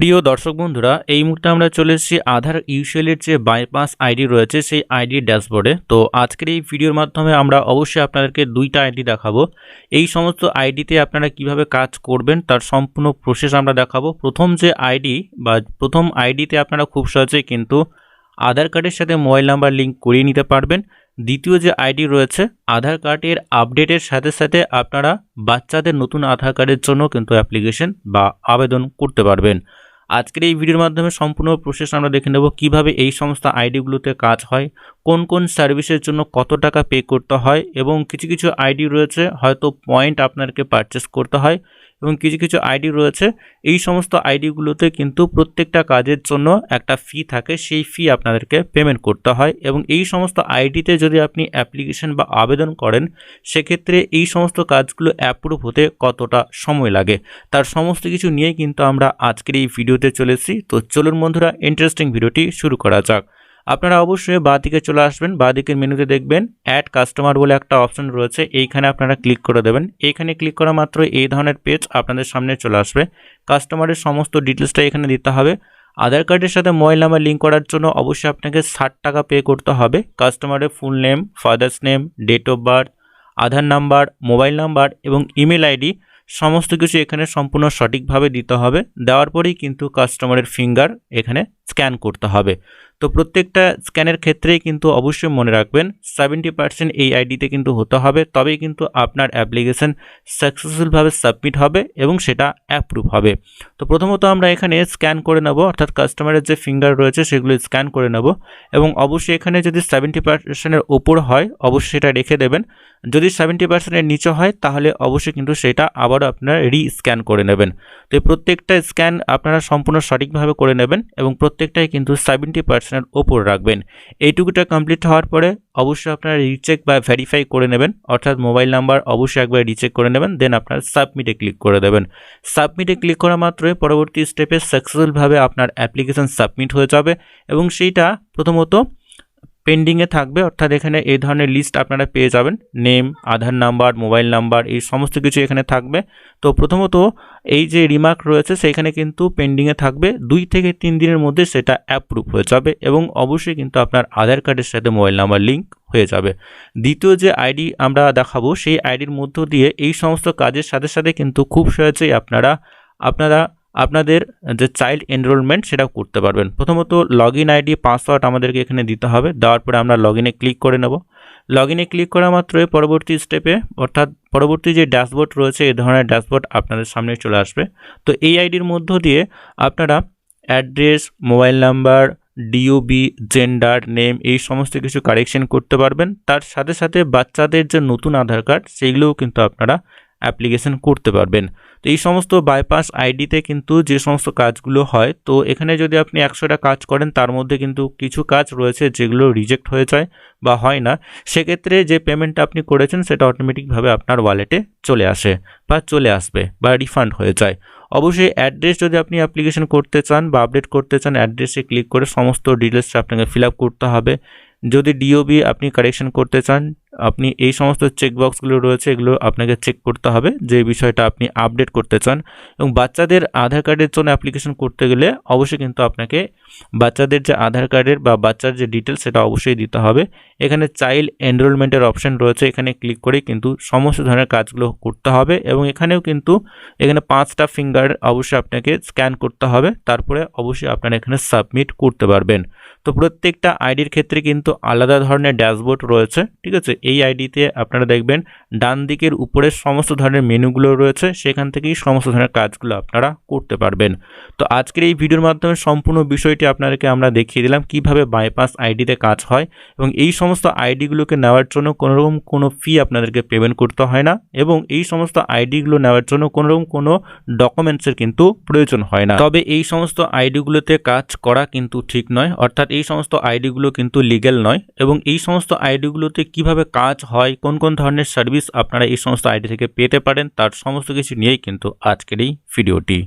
প্রিয় দর্শক বন্ধুরা, এই মুহূর্তে আমরা চলে এসেছি আধার ইউসিএলের যে বাইপাস আইডি রয়েছে সেই আইডি ড্যাশবোর্ডে। তো আজকের এই ভিডিওর মাধ্যমে আমরা অবশ্যই আপনাদেরকে দুইটা আইডি দেখাবো। এই সমস্ত আইডিতে আপনারা কিভাবে কাজ করবেন তার সম্পূর্ণ প্রসেস আমরা দেখাবো। প্রথম যে আইডি বা প্রথম আইডিতে আপনারা খুব সহজেই কিন্তু আধার কার্ডের সাথে মোবাইল নাম্বার লিঙ্ক করিয়ে নিতে পারবেন। দ্বিতীয় যে আইডি রয়েছে, আধার কার্ডের আপডেটের সাথে সাথে আপনারা বাচ্চাদের নতুন আধার কার্ডের জন্য কিন্তু অ্যাপ্লিকেশন বা আবেদন করতে পারবেন। আজকের এই ভিডিওর মাধ্যমে সম্পূর্ণ প্রসেস আমরা দেখে নেব কিভাবে এই সমস্ত আইডিগুলোতে কাজ হয়, কোন কোন সার্ভিসের জন্য কত টাকা পে করতে হয়, এবং কিছু কিছু আইডি রয়েছে হয়তো পয়েন্ট আপনাদেরকে পারচেস করতে হয়, এবং কিছু কিছু আইডি রয়েছে এই সমস্ত আইডিগুলোতে কিন্তু প্রত্যেকটা কাজের জন্য একটা ফি থাকে, সেই ফি আপনাদেরকে পেমেন্ট করতে হয়। এবং এই সমস্ত আইডিতে যদি আপনি অ্যাপ্লিকেশন বা আবেদন করেন সেক্ষেত্রে এই সমস্ত কাজগুলো অ্যাপ্রুভ হতে কতটা সময় লাগে তার সমস্ত কিছু নিয়ে কিন্তু আমরা আজকের এই ভিডিওতে চলে এসেছি। তো চলুন বন্ধুরা, ইন্টারেস্টিং ভিডিওটি শুরু করা যাক। আপনারা অবশ্যই বাঁ দিকে চলে আসবেন, বাঁ দিকের মেনুতে দেখবেন অ্যাড কাস্টমার বলে একটা অপশন রয়েছে, এইখানে আপনারা ক্লিক করে দেবেন। এইখানে ক্লিক করা মাত্র এই ধরনের পেজ আপনাদের সামনে চলে আসবে। কাস্টমারের সমস্ত ডিটেলসটা এখানে দিতে হবে। আধার কার্ডের সাথে মোবাইল নাম্বার লিঙ্ক করার জন্য অবশ্যই আপনাকে 60 টাকা পে করতে হবে। কাস্টমারের full name, father's name, date of birth, Aadhaar number, mobile number এবং ইমেল আইডি সমস্ত কিছু এখানে সম্পূর্ণ সঠিকভাবে দিতে হবে। দেওয়ার পরেই কিন্তু কাস্টমারের ফিঙ্গার এখানে স্ক্যান করতে হবে। তো প্রত্যেকটা স্ক্যানের ক্ষেত্রেই কিন্তু অবশ্যই মনে রাখবেন 70% এই আইডিতে কিন্তু হতে হবে, তবেই কিন্তু আপনার অ্যাপ্লিকেশন সাকসেসফুলভাবে সাবমিট হবে এবং সেটা অ্যাপ্রুভ হবে। তো প্রথমত আমরা এখানে স্ক্যান করে নেব, অর্থাৎ কাস্টমারের যে ফিঙ্গার রয়েছে সেগুলো স্ক্যান করে নেব। এবং অবশ্যই এখানে যদি 70%-এর ওপর হয় অবশ্যই সেটা রেখে দেবেন। যদি 70%-এর নিচে হয় তাহলে অবশ্যই কিন্তু সেটা আবারও আপনারা স্ক্যান করে নেবেন। তো এই প্রত্যেকটা স্ক্যান আপনারা সম্পূর্ণ সঠিকভাবে করে নেবেন এবং প্রত্যেকটাই কিন্তু 70%-এর ওপর রাখবেন। এইটুকুটা কমপ্লিট হওয়ার পরে অবশ্যই আপনারা রিচেক বা ভেরিফাই করে নেবেন, অর্থাৎ মোবাইল নাম্বার অবশ্যই একবার রিচেক করে নেবেন, দেন আপনারা সাবমিটে ক্লিক করে দেবেন। সাবমিটে ক্লিক করা মাত্রই পরবর্তী স্টেপে সাকসেসফুলভাবে আপনার অ্যাপ্লিকেশন সাবমিট হয়ে যাবে এবং সেইটা প্রথমত পেন্ডিংয়ে থাকবে, অর্থাৎ এখানে এই ধরনের লিস্ট আপনারা পেয়ে যাবেন, নেম, আধার নাম্বার, মোবাইল নাম্বার, এই সমস্ত কিছু এখানে থাকবে। তো প্রথমত এই যে রিমার্ক রয়েছে সেইখানে কিন্তু পেন্ডিংয়ে থাকবে, 2 থেকে 3 দিনের মধ্যে সেটা অ্যাপ্রুভ হয়ে যাবে এবং অবশ্যই কিন্তু আপনার আধার কার্ডের সাথে মোবাইল নাম্বার লিঙ্ক হয়ে যাবে। দ্বিতীয় যে আইডি আমরা দেখাবো সেই আইডির মধ্য দিয়ে এই সমস্ত কাজের সাথে সাথে কিন্তু খুব সহজেই আপনাদের যে চাইল্ড এনরোলমেন্ট সেটাও করতে পারবেন। প্রথমত লগইন আইডি, পাসওয়ার্ড আমাদেরকে এখানে দিতে হবে। দেওয়ার পরে আমরা লগইনে ক্লিক করে নেব। লগইনে ক্লিক করা মাত্রই পরবর্তী স্টেপে, অর্থাৎ পরবর্তী যে ড্যাশবোর্ড রয়েছে এই ধরনের ড্যাশবোর্ড আপনাদের সামনে চলে আসবে। তো এই আইডির মধ্য দিয়ে আপনারা address, mobile number, DOB, gender, name এই সমস্ত কিছু কারেকশন করতে পারবেন। তার সাথে সাথে বাচ্চাদের যে নতুন আধার কার্ড সেইগুলোও কিন্তু আপনারা অ্যাপ্লিকেশন করতে পারবেন। তো এই সমস্ত বাইপাস আইডিতে কিন্তু যে সমস্ত কাজগুলো হয়, তো এখানে যদি আপনি 100টা কাজ করেন তার মধ্যে কিন্তু কিছু কাজ রয়েছে যেগুলো রিজেক্ট হয়ে যায় বা হয় না, সেক্ষেত্রে যে পেমেন্টটা আপনি করেছেন সেটা অটোমেটিকভাবে আপনার ওয়ালেটে চলে আসে বা চলে আসবে বা রিফান্ড হয়ে যায়। অবশ্যই অ্যাড্রেস যদি আপনি অ্যাপ্লিকেশন করতে চান বা আপডেট করতে চান, অ্যাড্রেসে ক্লিক করে সমস্ত ডিটেলসটা আপনাকে ফিল আপ করতে হবে। যদি ডিওবি আপনি কারেকশন করতে চান, আপনি এই সমস্ত চেকবক্সগুলো রয়েছে এগুলো আপনাকে চেক করতে হবে যে বিষয়টা আপনি আপডেট করতে চান। এবং বাচ্চাদের আধার কার্ডের জন্য অ্যাপ্লিকেশন করতে গেলে অবশ্যই কিন্তু আপনাকে বাচ্চাদের যে আধার কার্ডের বা বাচ্চার যে ডিটেলস সেটা অবশ্যই দিতে হবে। এখানে চাইল্ড এনরোলমেন্টের অপশন রয়েছে, এখানে ক্লিক করে কিন্তু সমস্ত ধরনের কাজগুলো করতে হবে। এবং এখানেও কিন্তু এখানে 5টা ফিঙ্গার অবশ্যই আপনাকে স্ক্যান করতে হবে, তারপরে অবশ্যই আপনারা এখানে সাবমিট করতে পারবেন। তো প্রত্যেকটা আইডির ক্ষেত্রে কিন্তু আলাদা ধরনের ড্যাশবোর্ড রয়েছে, ঠিক আছে। এই আইডিতে আপনারা দেখবেন ডান দিকের উপরে সমস্ত ধরনের মেনুগুলো রয়েছে, সেখান থেকেই সমস্ত ধরনের কাজগুলো আপনারা করতে পারবেন। তো আজকের এই ভিডিওর মাধ্যমে সম্পূর্ণ বিষয়টি আপনাদেরকে আমরা দেখিয়ে দিলাম কিভাবে বাইপাস আইডিতে কাজ হয় এবং এই সমস্ত আইডিগুলোকে নেওয়ার জন্য কোনোরকম কোনো ফি আপনাদেরকে পেমেন্ট করতে হয় না এবং এই সমস্ত আইডিগুলো নেওয়ার জন্য কোনোরকম কোনো ডকুমেন্টসের কিন্তু প্রয়োজন হয় না। তবে এই সমস্ত আইডিগুলোতে কাজ করা কিন্তু ঠিক নয়, অর্থাৎ এই সমস্ত আইডিগুলো কিন্তু লিগ্যাল নয়। এবং এই সমস্ত আইডিগুলোতে কিভাবে কাজ হয়, কোন কোন ধরনের সার্ভিস আপনারা এই সমস্ত আইডি থেকে পেতে পারেন তার সমস্ত কিছু নিয়েই কিন্তু আজকের এই ভিডিওটি।